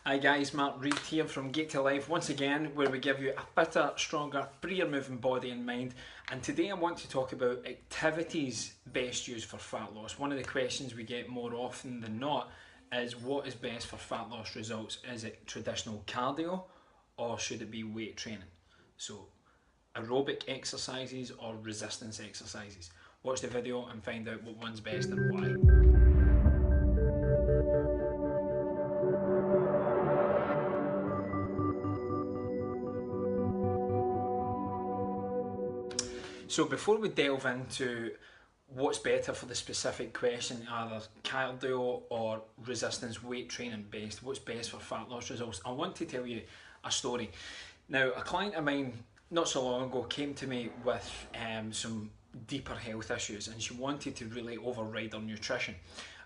Hi guys, Mark Reed here from Gate to Life once again, where we give you a fitter, stronger, freer moving body and mind. And today I want to talk about activities best used for fat loss. One of the questions we get more often than not is what is best for fat loss results? Is it traditional cardio or should it be weight training? So aerobic exercises or resistance exercises. Watch the video and find out what one's best and why. So before we delve into what's better for the specific question, either cardio or resistance weight training based, what's best for fat loss results, I want to tell you a story. Now, a client of mine not so long ago came to me with some deeper health issues, and she wanted to really override her nutrition.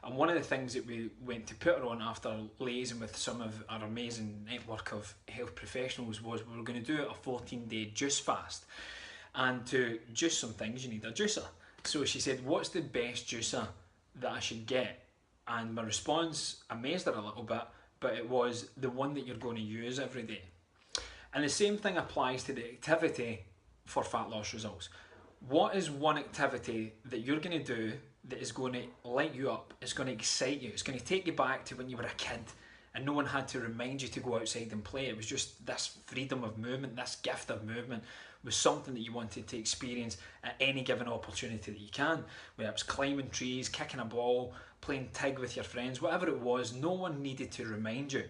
And one of the things that we went to put her on after liaising with some of our amazing network of health professionals was we were going to do a 14-day juice fast. And to juice some things, you need a juicer. So she said, what's the best juicer that I should get? And my response amazed her a little bit, but it was the one that you're going to use every day. And the same thing applies to the activity for fat loss results. What is one activity that you're going to do that is going to light you up, it's going to excite you, it's going to take you back to when you were a kid and no one had to remind you to go outside and play. It was just this freedom of movement, this gift of movement was something that you wanted to experience at any given opportunity that you can. Whether it was climbing trees, kicking a ball, playing tag with your friends, whatever it was, no one needed to remind you.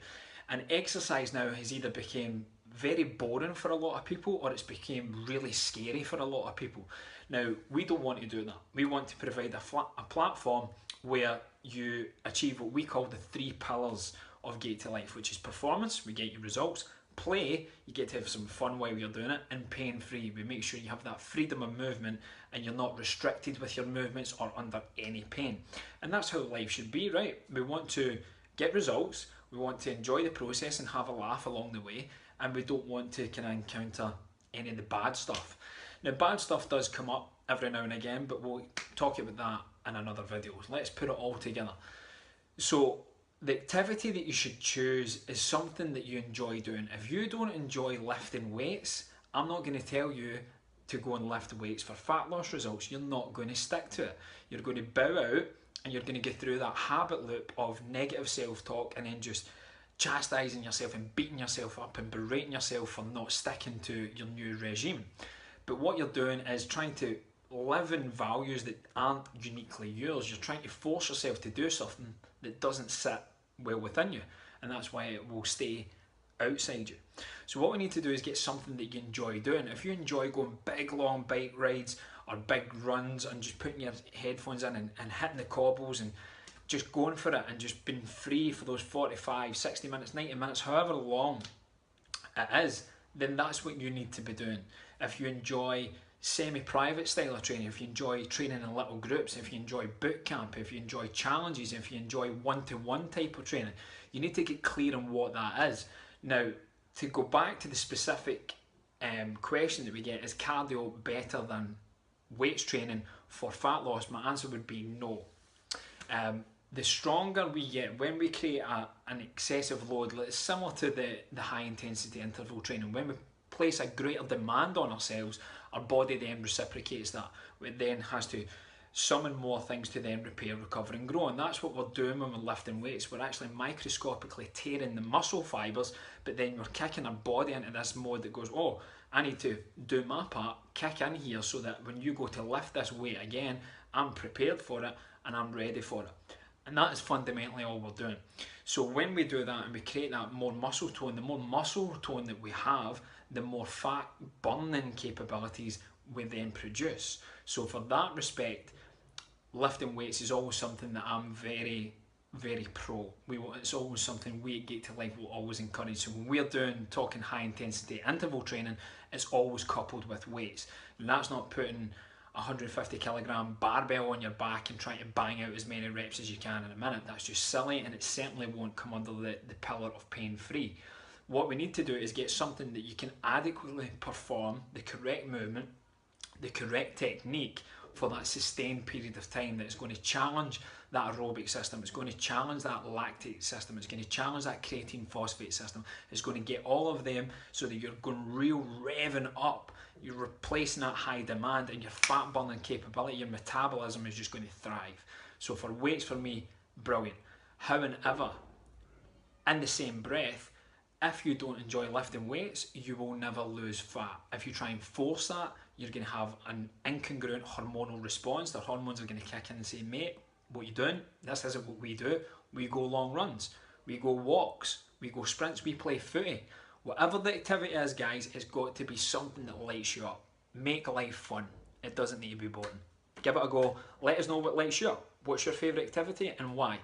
And exercise now has either become very boring for a lot of people or it's become really scary for a lot of people. Now, we don't want to do that. We want to provide a platform where you achieve what we call the 3 pillars of Gate to Life, which is performance, we get you results, play, you get to have some fun while you're doing it, and pain free. We make sure you have that freedom of movement and you're not restricted with your movements or under any pain. And that's how life should be, right? We want to get results, we want to enjoy the process and have a laugh along the way, and we don't want to kind of encounter any of the bad stuff. Now, bad stuff does come up every now and again, but we'll talk about that in another video. Let's put it all together. So the activity that you should choose is something that you enjoy doing. If you don't enjoy lifting weights, I'm not going to tell you to go and lift weights for fat loss results. You're not going to stick to it. You're going to bow out and you're going to get through that habit loop of negative self-talk and then just chastising yourself and beating yourself up and berating yourself for not sticking to your new regime. But what you're doing is trying to live in values that aren't uniquely yours. You're trying to force yourself to do something that doesn't sit well within you, and that's why it will stay outside you. So what we need to do is get something that you enjoy doing. If you enjoy going big long bike rides or big runs and just putting your headphones in and hitting the cobbles and just going for it and just being free for those 45, 60 minutes, 90 minutes, however long it is, then that's what you need to be doing. If you enjoy semi-private style of training, if you enjoy training in little groups, if you enjoy boot camp, if you enjoy challenges, if you enjoy one-to-one type of training, you need to get clear on what that is. Now, to go back to the specific question that we get, is cardio better than weights training for fat loss? My answer would be no. The stronger we get, when we create an excessive load, it's similar to the high intensity interval training. When we place a greater demand on ourselves, our body then reciprocates that. It then has to summon more things to then repair, recover and grow, and that's what we're doing when we're lifting weights. We're actually microscopically tearing the muscle fibres, but then we're kicking our body into this mode that goes, oh, I need to do my part, kick in here so that when you go to lift this weight again, I'm prepared for it and I'm ready for it. And that is fundamentally all we're doing. So when we do that and we create that more muscle tone, the more muscle tone that we have, the more fat burning capabilities we then produce. So for that respect, lifting weights is always something that I'm very, very pro. It's always something we at Gate to Life will always encourage. So when we're talking high intensity interval training, it's always coupled with weights. And that's not putting 150 kilogram barbell on your back and trying to bang out as many reps as you can in a minute. That's just silly, and it certainly won't come under the pillar of pain free. What we need to do is get something that you can adequately perform the correct movement, the correct technique for that sustained period of time that is going to challenge that aerobic system, it's going to challenge that lactate system, it's going to challenge that creatine phosphate system, it's going to get all of them so that you're going real revving up, you're replacing that high demand, and your fat burning capability, your metabolism is just going to thrive. So for weights, for me, brilliant. However, in the same breath, if you don't enjoy lifting weights, you will never lose fat. If you try and force that, you're going to have an incongruent hormonal response. The hormones are going to kick in and say, mate, what are you doing? This isn't what we do. We go long runs, we go walks, we go sprints, we play footy. Whatever the activity is, guys, it's got to be something that lights you up. Make life fun. It doesn't need to be boring. Give it a go. Let us know what lights you up. What's your favourite activity and why?